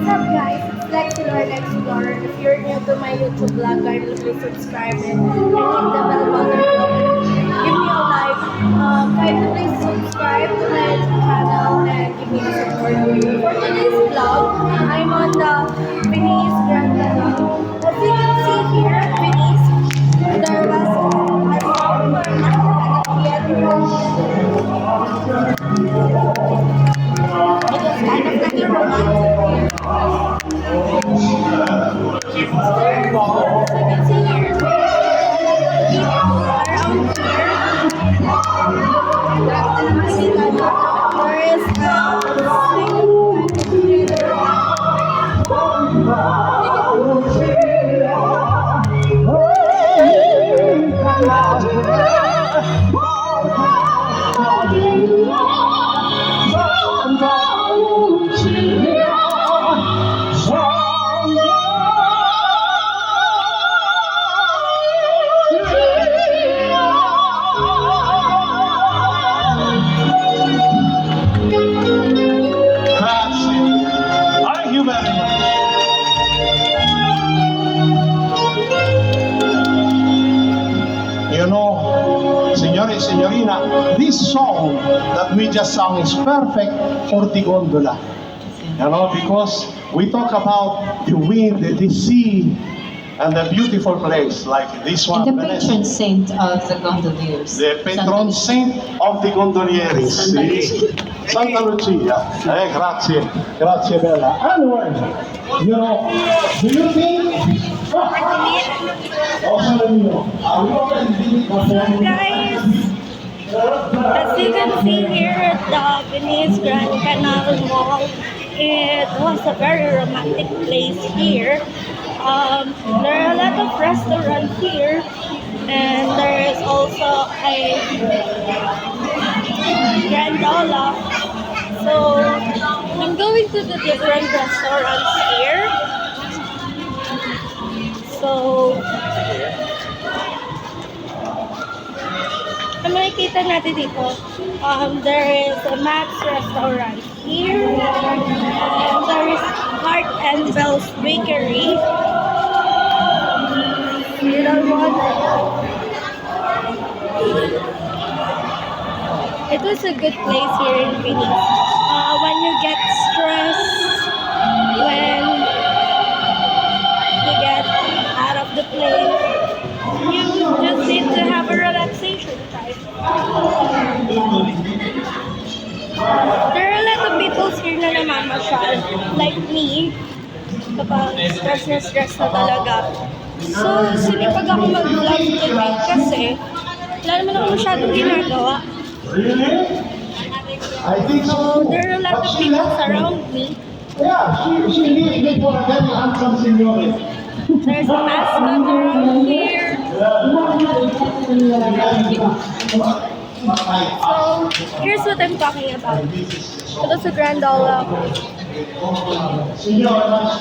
What's up guys? It's Lexi Lord Explorer. If you're new to my YouTube vlog, kindly please subscribe and hit the bell button below. Give me a like. Kindly please subscribe to my YouTube channel and give me a support. For today's vlog, I'm on the Venice Grand Canal. As you can see here at Venice, there was a song or not theater. It was kind of like a romantic. You know, Signore and Signorina, this song that we just sang is perfect for the gondola. You know, because we talk about the wind, the sea, and the beautiful place like this one. And the patron saint of the gondoliers. The patron saint of the gondolieris. Santa Lucia. Grazie. Grazie bella. Anyway, you know, do you think... Guys, as you can see here at the Venice Grand Canal Mall, it was a very romantic place here. There are a lot of restaurants here, and there is also a gondola. So I'm going to the different restaurants here. So ang makikita natin dito, there is a Max restaurant here, and there is Heart and Bells Bakery. Little one. It was a good place here in Venice. When you get stressed, when you get out of the plane, you just need to have a relaxation time. There are a lot of people here na namamasyal, like me, kapag stress na talaga. So, sinipag ako mag-vlog today kasi wala naman ako masyadong ginagawa. So, there are a lot of people around me. Yeah, she leaves me for a very handsome signore. There's a mascot around here. So, here's what I'm talking about. It was a gondola.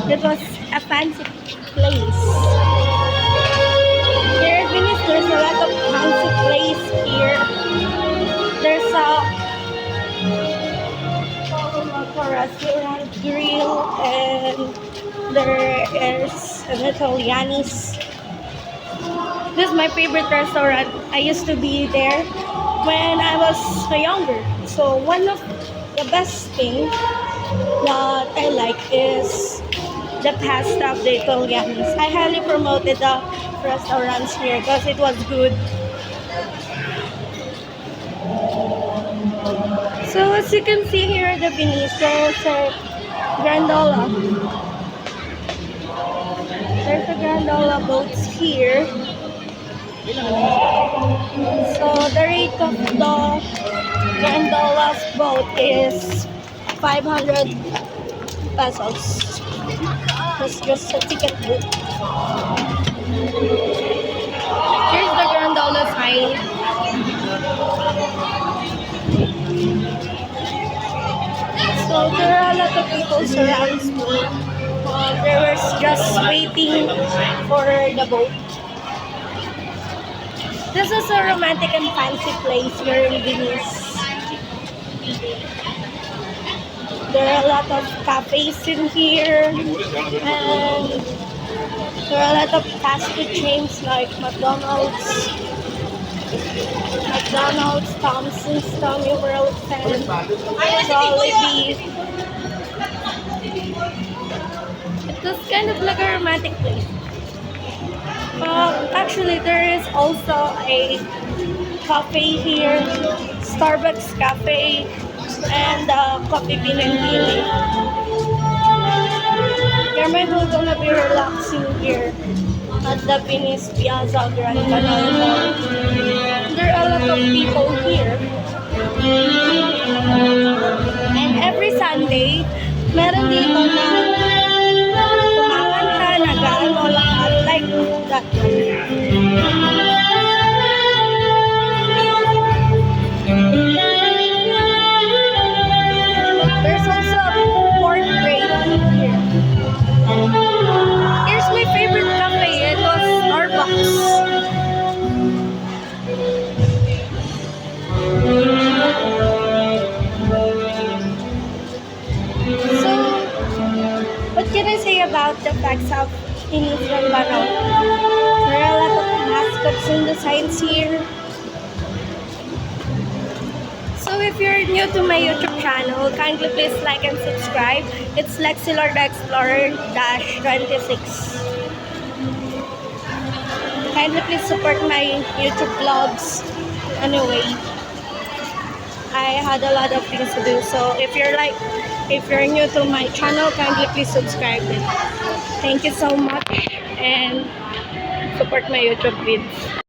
It was a fancy place. Here at Venice, there's a lot of fancy place here. There's a restaurant grill, and there is an Italianis. This is my favorite restaurant. I used to be there when I was younger. So one of the best things that I like is the pasta of the Italianis. I highly promoted the restaurants here because it was good. So as you can see here at the Venice, there's a gondola. There's a gondola boats here. So the rate of the gondola's boat is 500 pesos. That's just a ticket book. Here's the gondola sign. So there are a lot of people surrounds me. They were just waiting for the boat. This is a romantic and fancy place here in Venice. There are a lot of cafes in here, and there are a lot of fast food chains like McDonald's, Thompson's, Tommy World, and Jollibee. It was kind of like a romantic place. Actually, there is also a cafe here, Starbucks Cafe, and Coffee Bean and Billy. Your mind will gonna be relaxing here at the Venice Piazza Grand Canal Mall. There are a lot of people here. And every Sunday, meron dito na kumakanta, nag-ano lahat, like that. There's also a pork gravy here. Here's my favorite cafe. It was Starbucks. So, what can I say about the facts of Inis Gambaro? There are a lot of mascots and the signs here. So if you're new to my YouTube channel, kindly please like and subscribe. It's Lexilord Explorer-26. Kindly please support my YouTube vlogs. Anyway, I had a lot of things to do. So if you're new to my channel, kindly please subscribe it. Thank you so much and support my YouTube vids.